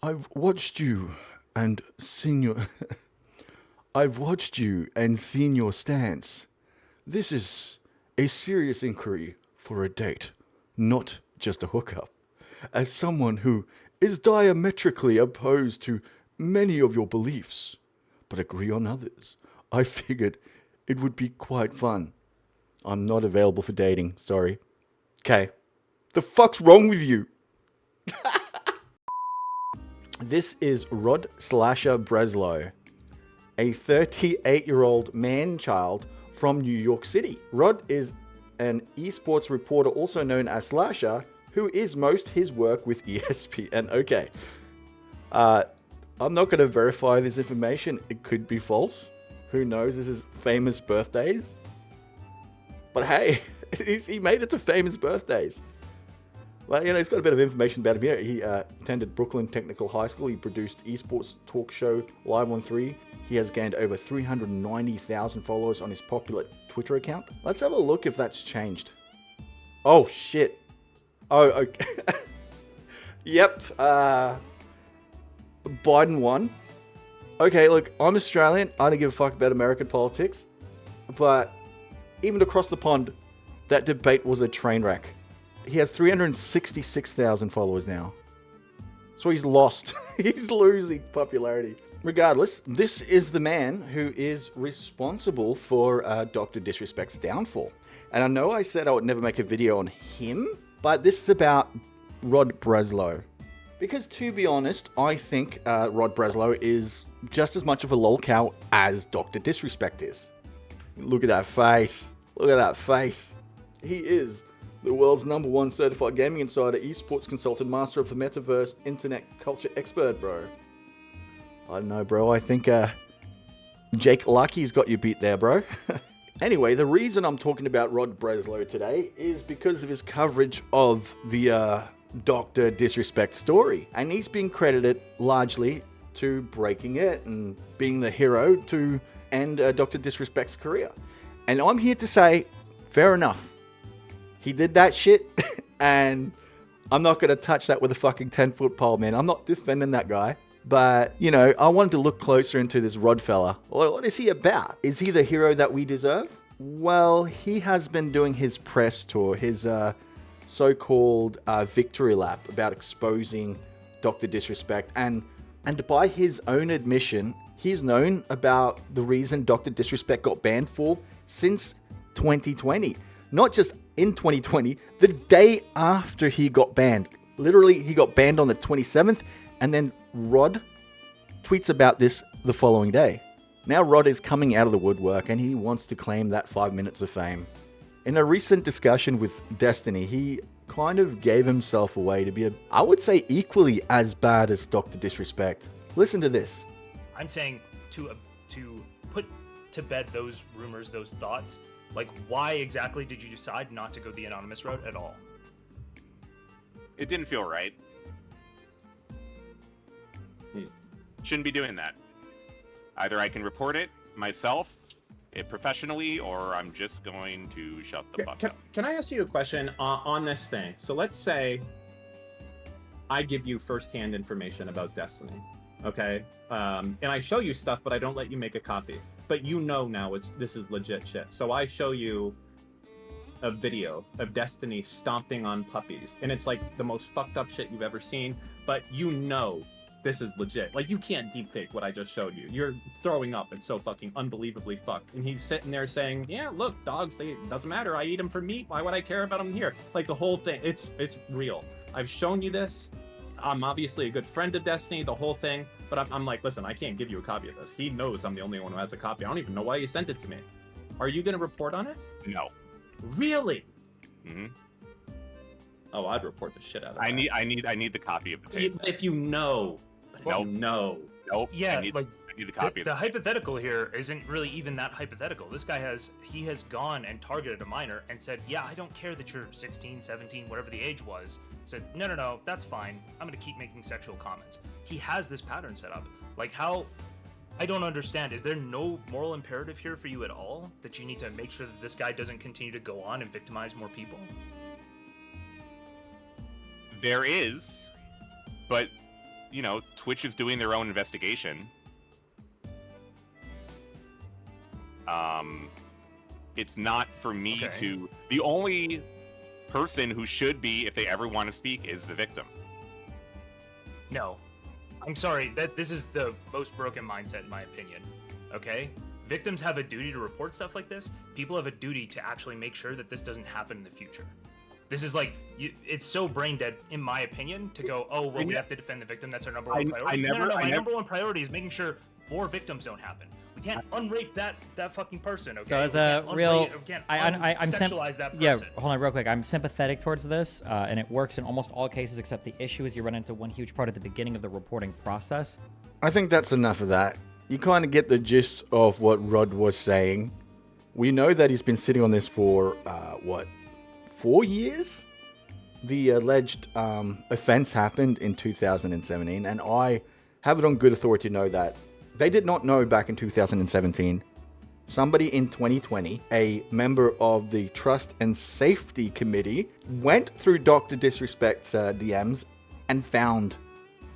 I've watched you and seen your I've watched you and seen your stance. This is a serious inquiry for a date, not just a hookup. As someone who is diametrically opposed to many of your beliefs, but agree on others, I figured it would be quite fun. I'm not available for dating, sorry. Okay. The fuck's wrong with you? This is Rod Slasher Breslau, a 38-year-old man-child from New York City. Rod is an esports reporter, also known as Slasher, who is most his work with ESPN. Okay, I'm not going to verify this information. It could be false. Who knows? This is famous birthdays. But hey, he made it to famous birthdays. Well, he's got a bit of information about him here. He attended Brooklyn Technical High School. He produced esports talk show Live on 3. He has gained over 390,000 followers on his popular Twitter account. Let's have a look if that's changed. Oh, shit. Oh, okay. Yep. Biden won. Okay, look, I'm Australian. I don't give a fuck about American politics. But even across the pond, that debate was a train wreck. He has 366,000 followers now. So he's lost. He's losing popularity. Regardless, this is the man who is responsible for Dr. Disrespect's downfall. And I know I said I would never make a video on him, but this is about Rod Breslau. Because to be honest, I think Rod Breslau is just as much of a lolcow as Dr. Disrespect is. Look at that face. Look at that face. He is the world's #1 certified gaming insider, esports consultant, master of the metaverse, internet culture expert, bro. I don't know, bro. I think Jake Lucky's got you beat there, bro. Anyway, the reason I'm talking about Rod Breslau today is because of his coverage of the Dr. Disrespect story. And he's been credited largely to breaking it and being the hero to end Dr. Disrespect's career. And I'm here to say, fair enough. He did that shit, and I'm not going to touch that with a fucking 10-foot pole, man. I'm not defending that guy. But, I wanted to look closer into this Rod fella. What is he about? Is he the hero that we deserve? Well, he has been doing his press tour, his so-called victory lap about exposing Dr. Disrespect. And by his own admission, he's known about the reason Dr. Disrespect got banned for since 2020. Not just in 2020, the day after he got banned. Literally, he got banned on the 27th, and then Rod tweets about this the following day. Now Rod is coming out of the woodwork, and he wants to claim that 5 minutes of fame. In a recent discussion with Destiny, he kind of gave himself away to be, I would say, equally as bad as Dr. Disrespect. Listen to this. I'm saying to put to bed those rumors, those thoughts. Like, why exactly did you decide not to go the anonymous route at all? It didn't feel right. Shouldn't be doing that. Either I can report it myself, professionally, or I'm just going to shut the fuck up. Can I ask you a question on this thing? So let's say I give you firsthand information about Destiny, okay? And I show you stuff, but I don't let you make a copy. But now this is legit shit. So I show you a video of Destiny stomping on puppies, and it's like the most fucked up shit you've ever seen, but this is legit. Like, you can't deepfake what I just showed you. You're throwing up. It's so fucking unbelievably fucked. And he's sitting there saying, yeah, look, dogs, doesn't matter. I eat them for meat. Why would I care about them here? Like, the whole thing, it's real. I've shown you this. I'm obviously a good friend of Destiny, the whole thing, but I'm like, listen, I can't give you a copy of this. He knows I'm the only one who has a copy. I don't even know why he sent it to me. Are you going to report on it? No. Really? Mm-hmm. Oh, I'd report the shit out of it. I need the copy of the tape. If you know. Nope. Nope. Yeah, I need the copy. The hypothetical here isn't really even that hypothetical. This guy has gone and targeted a minor and said, yeah, I don't care that you're 16, 17, whatever the age was. Said, no, that's fine. I'm going to keep making sexual comments. He has this pattern set up. Like, how... I don't understand. Is there no moral imperative here for you at all? That you need to make sure that this guy doesn't continue to go on and victimize more people? There is, but Twitch is doing their own investigation. It's not for me to. The only person who should be, if they ever want to speak, is the victim. No, I'm sorry. This is the most broken mindset, in my opinion. Okay, victims have a duty to report stuff like this. People have a duty to actually make sure that this doesn't happen in the future. This is like, it's so brain dead, in my opinion, to go, oh, well, we have to defend the victim. That's our number one priority. No, my number one priority is making sure more victims don't happen. We can't unrape that fucking person, okay? So as a real, I'm sexualize that person. Yeah, hold on real quick. I'm sympathetic towards this, and it works in almost all cases, except the issue is you run into one huge part at the beginning of the reporting process. I think that's enough of that. You kind of get the gist of what Rod was saying. We know that he's been sitting on this for, 4 years? The alleged offense happened in 2017, and I have it on good authority to know that they did not know back in 2017. Somebody in 2020, a member of the Trust and Safety Committee, went through Dr. Disrespect's DMs and found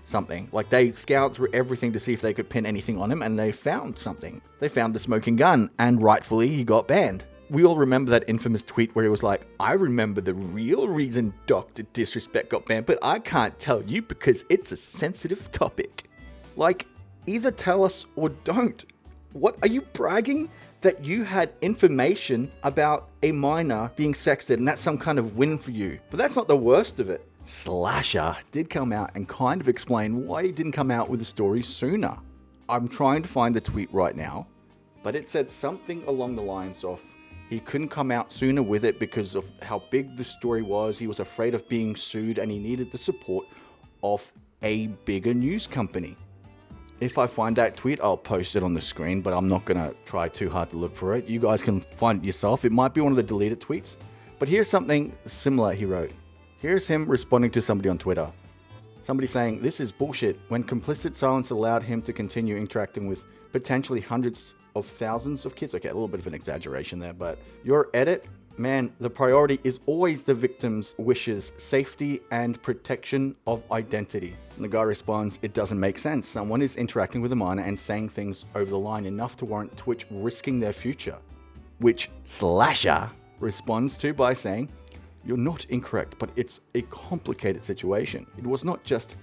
something. Like, they scoured through everything to see if they could pin anything on him, and they found something. They found the smoking gun, and rightfully he got banned. We all remember that infamous tweet where he was like, I remember the real reason Dr. Disrespect got banned, but I can't tell you because it's a sensitive topic. Like, either tell us or don't. What, are you bragging that you had information about a minor being sexted and that's some kind of win for you? But that's not the worst of it. Slasher did come out and kind of explain why he didn't come out with the story sooner. I'm trying to find the tweet right now, but it said something along the lines of, he couldn't come out sooner with it because of how big the story was. He was afraid of being sued and he needed the support of a bigger news company. If I find that tweet, I'll post it on the screen, but I'm not going to try too hard to look for it. You guys can find it yourself. It might be one of the deleted tweets. But here's something similar he wrote. Here's him responding to somebody on Twitter. Somebody saying, this is bullshit. When complicit silence allowed him to continue interacting with potentially hundreds of thousands of kids. Okay, a little bit of an exaggeration there, but your edit, man, the priority is always the victim's wishes, safety, and protection of identity. And the guy responds, it doesn't make sense. Someone is interacting with a minor and saying things over the line enough to warrant Twitch risking their future. Which Slasher responds to by saying, you're not incorrect, but it's a complicated situation. It was not just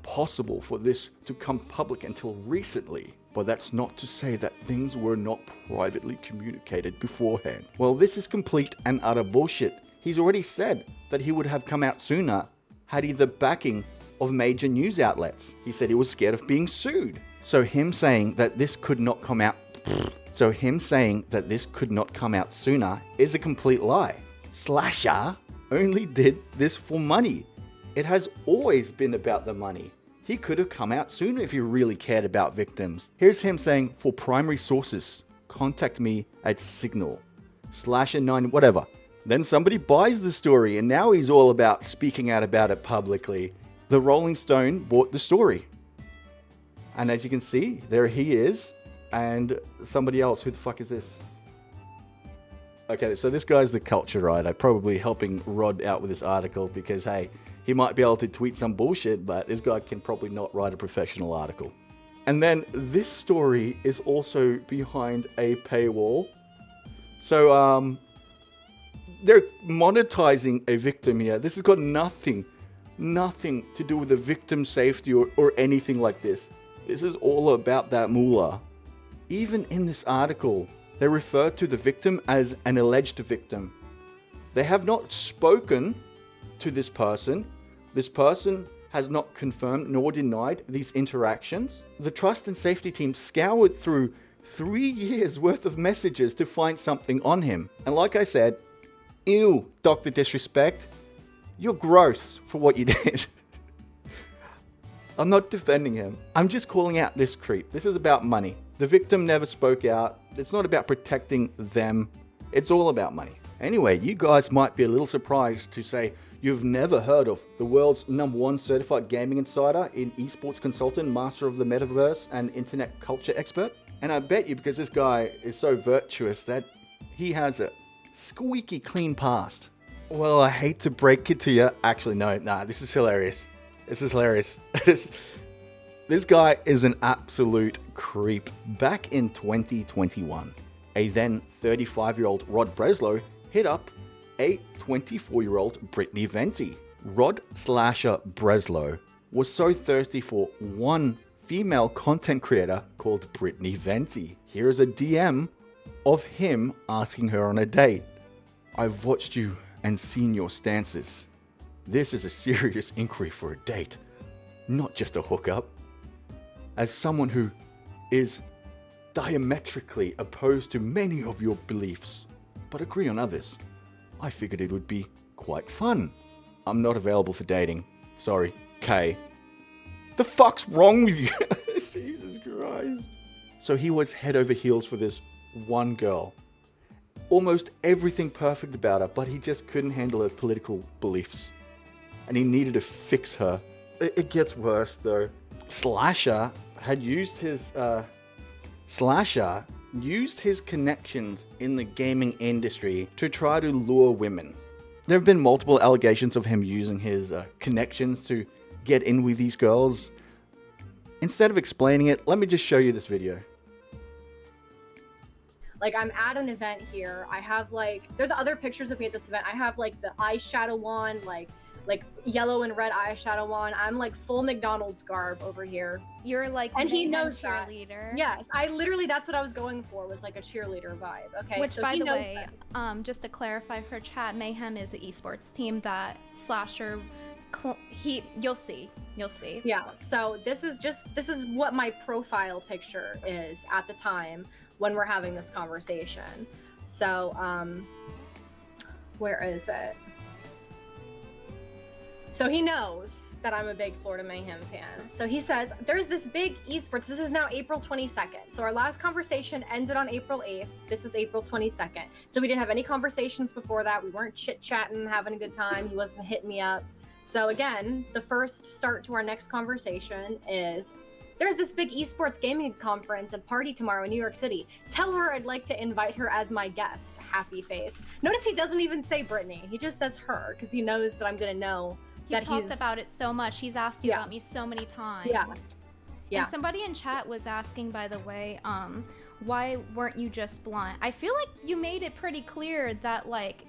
possible for this to come public until recently. But that's not to say that things were not privately communicated beforehand. Well, this is complete and utter bullshit. He's already said that he would have come out sooner had he the backing of major news outlets. He said he was scared of being sued. So him saying that this could not come out sooner is a complete lie. Slasher only did this for money. It has always been about the money. He could have come out sooner if he really cared about victims. Here's him saying, for primary sources, contact me at Signal, /9, whatever. Then somebody buys the story and now he's all about speaking out about it publicly. The Rolling Stone bought the story. And as you can see, there he is. And somebody else, who the fuck is this? Okay, so this guy's the culture writer, probably helping Rod out with this article because, hey, he might be able to tweet some bullshit, but this guy can probably not write a professional article. And then this story is also behind a paywall. So, they're monetizing a victim here. This has got nothing to do with the victim safety or anything like this. This is all about that moolah. Even in this article, they refer to the victim as an alleged victim. They have not spoken to this person. This person has not confirmed nor denied these interactions. The Trust and Safety team scoured through 3 years worth of messages to find something on him. And like I said, ew, Dr. Disrespect, you're gross for what you did. I'm not defending him. I'm just calling out this creep. This is about money. The victim never spoke out. It's not about protecting them. It's all about money. Anyway, you guys might be a little surprised to say you've never heard of the world's #1 certified gaming insider in esports consultant, master of the metaverse, and internet culture expert. And I bet you, because this guy is so virtuous, that he has a squeaky clean past. Well, I hate to break it to you. Actually, no, this is hilarious. This is hilarious. This guy is an absolute creep. Back in 2021, a then 35-year-old Rod Breslau hit up a 24-year-old Brittany Venti. Rod Slasher Breslau was so thirsty for one female content creator called Brittany Venti. Here is a DM of him asking her on a date. I've watched you and seen your stances. This is a serious inquiry for a date, not just a hookup. As someone who is diametrically opposed to many of your beliefs, but agree on others, I figured it would be quite fun. I'm not available for dating. Sorry, K. The fuck's wrong with you? Jesus Christ. So he was head over heels for this one girl. Almost everything perfect about her, but he just couldn't handle her political beliefs. And he needed to fix her. It gets worse though. Slasher used his connections in the gaming industry to try to lure women. There have been multiple allegations of him using his connections to get in with these girls. Instead of explaining it, let me just show you this video. Like, I'm at an event here. I have like, there's other pictures of me at this event. I have like the eyeshadow on, like yellow and red eyeshadow on. I'm like full McDonald's garb over here. You're like, and he Mayhem knows that. cheerleader. Yes, I literally, that's what I was going for, was like a cheerleader vibe. Okay. Which, so by he the knows way, this. just to clarify for chat, Mayhem is an esports team that Slasher, you'll see. Yeah. So this is what my profile picture is at the time when we're having this conversation. So, where is it? So he knows that I'm a big Florida Mayhem fan. So he says, there's this big esports. This is now April 22nd. So our last conversation ended on April 8th. This is April 22nd. So we didn't have any conversations before that. We weren't chit-chatting, having a good time. He wasn't hitting me up. So again, the first start to our next conversation is, there's this big esports gaming conference and party tomorrow in New York City. Tell her I'd like to invite her as my guest. Happy face. Notice he doesn't even say Brittany. He just says her, because he knows that I'm going to know. He's talked about it so much. He's asked you about me so many times. Yeah. And somebody in chat was asking, by the way, why weren't you just blunt? I feel like you made it pretty clear that, like,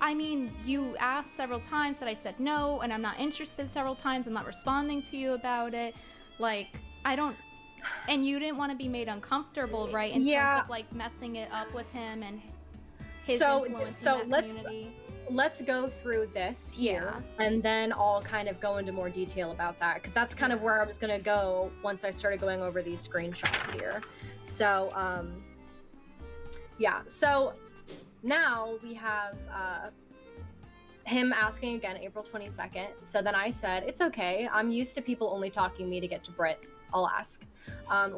I mean, you asked several times that I said no, and I'm not interested several times. I'm not responding to you about it. Like, I don't... And you didn't want to be made uncomfortable, right? In terms of, like, messing it up with him and his influence in that community. Let's go through this here, and then I'll kind of go into more detail about that, because that's kind of where I was going to go once I started going over these screenshots here. So, so now we have him asking again April 22nd. So then I said, it's okay. I'm used to people only talking to me to get to Brit. I'll ask.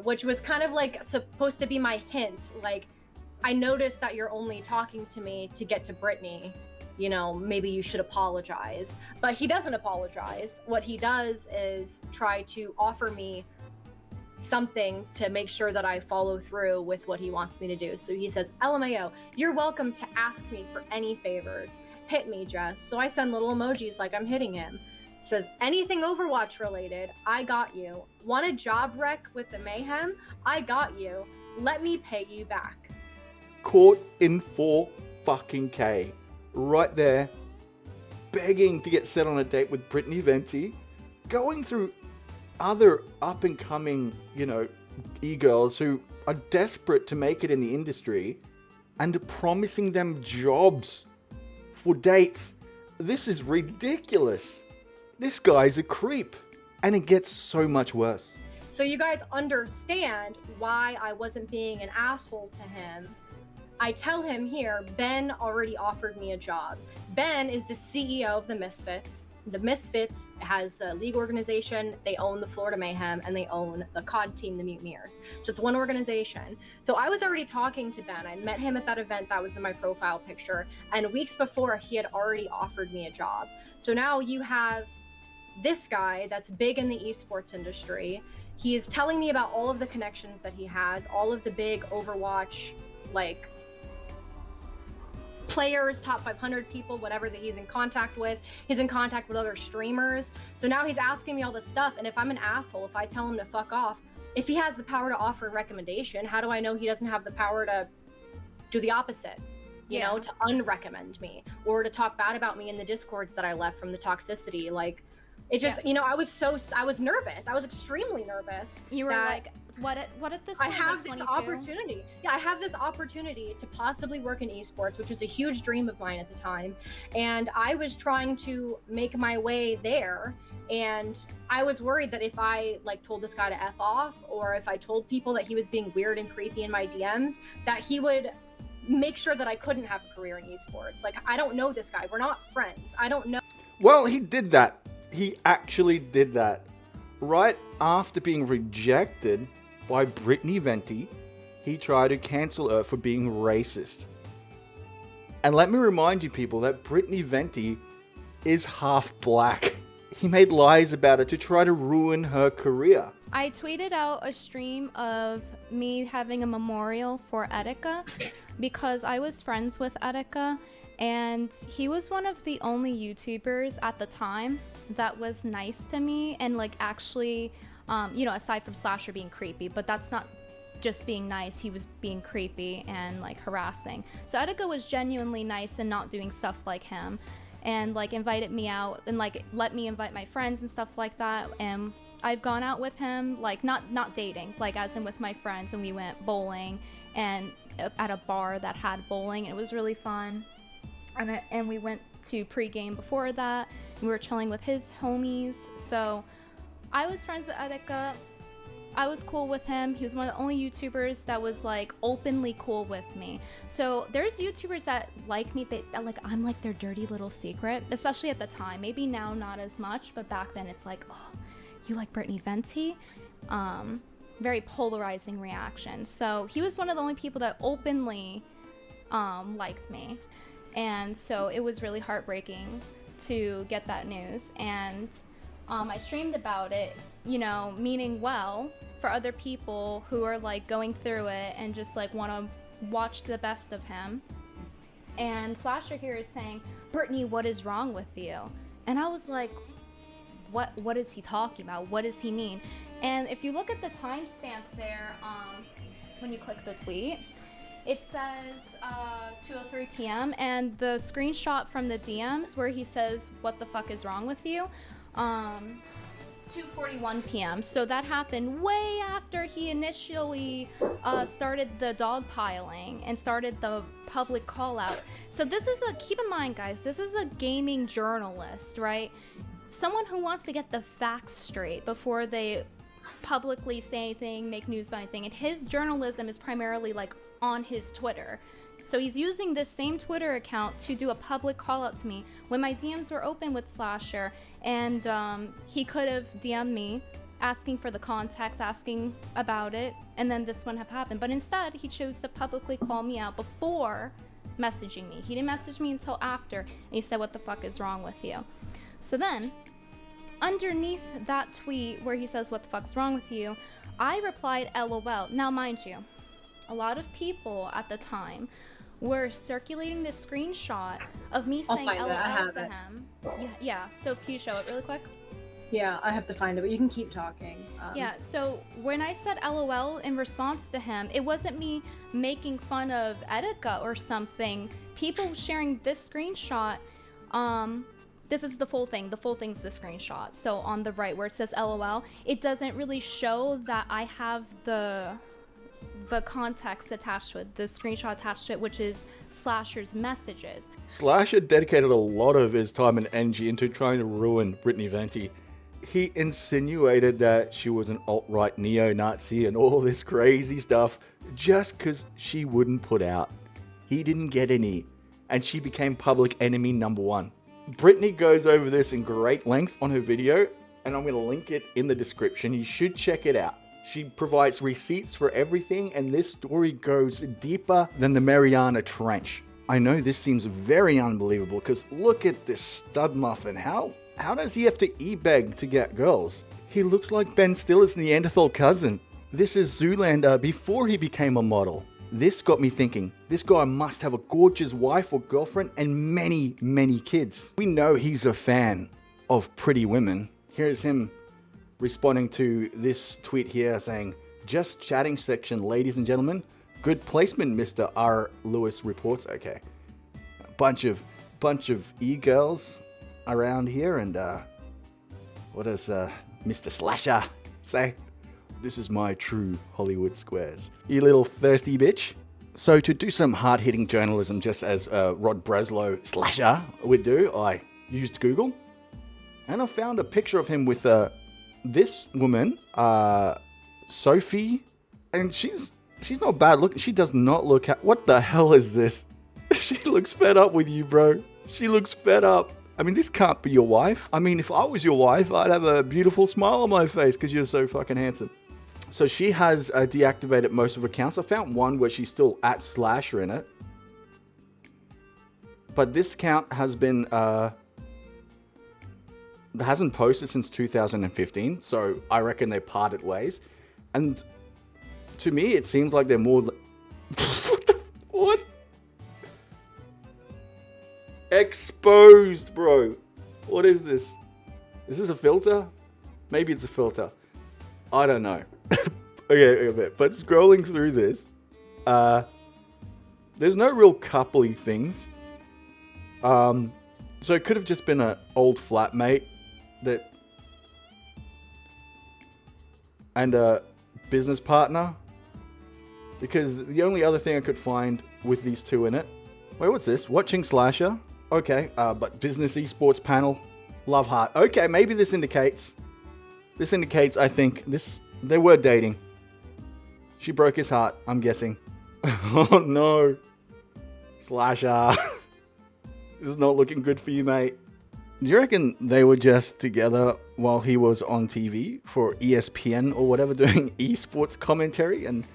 Which was kind of like supposed to be my hint. Like, I noticed that you're only talking to me to get to Brittany. You know, maybe you should apologize. But he doesn't apologize. What he does is try to offer me something to make sure that I follow through with what he wants me to do. So he says, LMAO, you're welcome to ask me for any favors. Hit me, Jess. So I send little emojis like I'm hitting him. Says, anything Overwatch related, I got you. Want a job wreck with the Mayhem? I got you. Let me pay you back. Caught in 4 fucking K. Right there, begging to get set on a date with Brittany Venti, going through other up-and-coming, e-girls who are desperate to make it in the industry, and promising them jobs for dates. This is ridiculous. This guy's a creep. And it gets so much worse. So you guys understand why I wasn't being an asshole to him. I tell him here, Ben already offered me a job. Ben is the CEO of the Misfits. The Misfits has a league organization. They own the Florida Mayhem, and they own the COD team, the Mutineers. So it's one organization. So I was already talking to Ben. I met him at that event that was in my profile picture. And weeks before, he had already offered me a job. So now you have this guy that's big in the esports industry. He is telling me about all of the connections that he has, all of the big Overwatch, players, top 500 people, whatever that he's in contact with. He's in contact with other streamers. So now he's asking me all this stuff. And if I'm an asshole, if I tell him to fuck off, if he has the power to offer a recommendation, how do I know he doesn't have the power to do the opposite? You know, to unrecommend me or to talk bad about me in the discords that I left from the toxicity. Like, it just, you know, I was nervous. I was extremely nervous. You were like, what at this point? I have this opportunity. Yeah, I have this opportunity to possibly work in esports, which was a huge dream of mine at the time. And I was trying to make my way there. And I was worried that if I like told this guy to F off, or if I told people that he was being weird and creepy in my DMs, that he would make sure that I couldn't have a career in esports. Like, I don't know this guy. We're not friends. I don't know. Well, he did that. He actually did that. Right after being rejected by Brittany Venti, he tried to cancel her for being racist. And let me remind you people that Brittany Venti is half black. He made lies about it to try to ruin her career. I tweeted out a stream of me having a memorial for Etika because I was friends with Etika, and he was one of the only YouTubers at the time that was nice to me and like actually, you know, aside from Slasher being creepy, but that's not just being nice, he was being creepy and like harassing. So Etika was genuinely nice and not doing stuff like him, and like invited me out and like let me invite my friends and stuff like that. And I've gone out with him, like not dating, like as in with my friends, and we went bowling and at a bar that had bowling, and it was really fun. And we went to pregame before that. We were chilling with his homies. So I was friends with Etika. I was cool with him. He was one of the only YouTubers that was like openly cool with me. So there's YouTubers that like me, that like I'm like their dirty little secret, especially at the time. Maybe now not as much, but back then it's like, oh, you like Brittany Venti? Very polarizing reaction. So he was one of the only people that openly liked me. And so it was really heartbreaking to get that news. And I streamed about it, you know, meaning well for other people who are like going through it and just like want to watch the best of him. And Slasher here is saying, Brittany, what is wrong with you? And I was like, what is he talking about? What does he mean? And if you look at the timestamp there, when you click the tweet, it says 2:03 p.m. and the screenshot from the DMs where he says, what the fuck is wrong with you? 2:41 p.m. So that happened way after he initially started the dogpiling and started the public call out. So this is keep in mind guys, this is a gaming journalist, right? Someone who wants to get the facts straight before they publicly say anything, make news about anything. And his journalism is primarily like on his Twitter. So he's using this same Twitter account to do a public call out to me when my DMs were open with Slasher. And he could have DM'd me asking for the context, asking about it, and then this wouldn't have happened. But instead, he chose to publicly call me out before messaging me. He didn't message me until after, and he said, what the fuck is wrong with you? So then, underneath that tweet where he says, what the fuck's wrong with you, I replied, LOL. Now, mind you, a lot of people at the time were circulating this screenshot of me saying LOL to him. Yeah, so can you show it really quick? Yeah, I have to find it, but you can keep talking. Yeah, so when I said LOL in response to him, it wasn't me making fun of Etika or something. People sharing this screenshot, this is the full thing. The full thing's the screenshot. So on the right where it says LOL, it doesn't really show that I have the context attached to it, the screenshot attached to it, which is Slasher's messages. Slasher dedicated a lot of his time and energy into trying to ruin Brittany Venti. He insinuated that she was an alt-right neo-Nazi and all this crazy stuff just because she wouldn't put out. He didn't get any, and she became public enemy number one. Brittany goes over this in great length on her video, and I'm going to link it in the description. You should check it out. She provides receipts for everything, and this story goes deeper than the Mariana Trench. I know this seems very unbelievable, because look at this stud muffin. How does he have to e-beg to get girls? He looks like Ben Stiller's Neanderthal cousin. This is Zoolander before he became a model. this got me thinking, this guy must have a gorgeous wife or girlfriend and many, many kids. We know he's a fan of pretty women. Here's him responding to this tweet here saying, just chatting section, ladies and gentlemen. Good placement, Mr. R. Lewis reports. Okay. A bunch of e-girls around here, and what does Mr. Slasher say? This is my true Hollywood squares. You little thirsty bitch. So to do some hard-hitting journalism, just as Rod Breslau Slasher would do, I used Google, and I found a picture of him with this woman, Sophie, and she's not bad looking. She does not look what the hell is this? She looks fed up with you, bro. She looks fed up. I mean, this can't be your wife. I mean, if I was your wife, I'd have a beautiful smile on my face because you're so fucking handsome. So she has deactivated most of her accounts. I found one where she's still at Slasher in it. But this account has been hasn't posted since 2015, so I reckon they parted ways. And to me, it seems like they're more... What? Exposed, bro. What is this? Is this a filter? Maybe it's a filter. I don't know. Okay, but scrolling through this, there's no real coupley things. So it could have just been an old flatmate that... and a business partner. Because the only other thing I could find with these two in it... Wait, what's this? Watching Slasher? Okay, but business esports panel. Love heart. Okay, maybe this indicates... This indicates, I think, they were dating. She broke his heart, I'm guessing. Oh no. Slasher. This is not looking good for you, mate. Do you reckon they were just together while he was on TV for ESPN or whatever doing esports commentary? And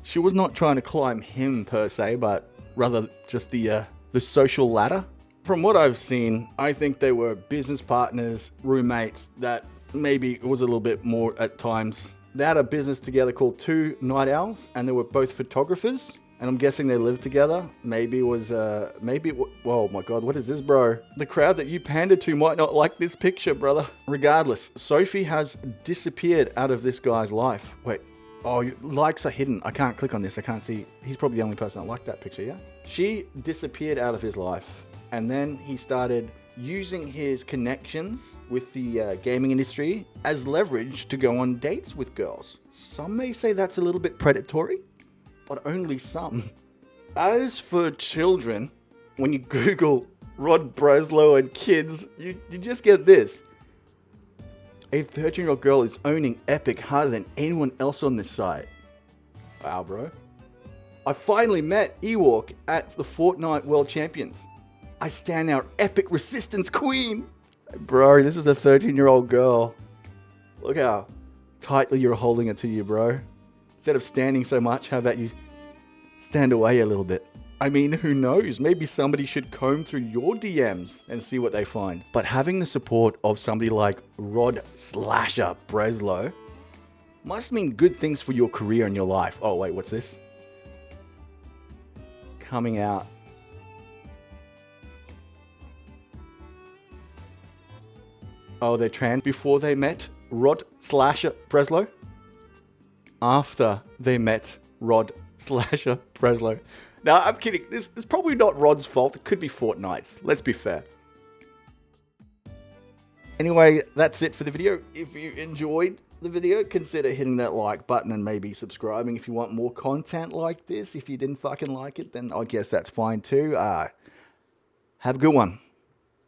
she was not trying to climb him per se, but rather just the social ladder? From what I've seen, I think they were business partners, roommates, that maybe it was a little bit more at times. They had a business together called Two Night Owls, and they were both photographers. And I'm guessing they lived together. Maybe it was, whoa, my God, what is this, bro? The crowd that you pandered to might not like this picture, brother. Regardless, Sophie has disappeared out of this guy's life. Wait, oh, likes are hidden. I can't click on this. I can't see. He's probably the only person that liked that picture, yeah? She disappeared out of his life. And then he started using his connections with the gaming industry as leverage to go on dates with girls. Some may say that's a little bit predatory, but only some. As for children, when you Google Rod Breslau and kids, you just get this. A 13-year-old girl is owning Epic harder than anyone else on this site. Wow, bro. I finally met Ewok at the Fortnite World Champions. I stand our Epic Resistance Queen. Bro, this is a 13-year-old girl. Look how tightly you're holding it to you, bro. Instead of standing so much, how about you stand away a little bit? I mean, who knows? Maybe somebody should comb through your DMs and see what they find. But having the support of somebody like Rod Slasher Breslau must mean good things for your career and your life. Oh, wait, what's this? Coming out. Oh, they're trans before they met Rod Slasher Breslau? After they met Rod Slasher Breslau. Now, I'm kidding. This is probably not Rod's fault. It could be Fortnite's. Let's be fair. Anyway, that's it for the video. If you enjoyed the video, consider hitting that like button and maybe subscribing if you want more content like this. If you didn't fucking like it, then I guess that's fine too. Have a good one.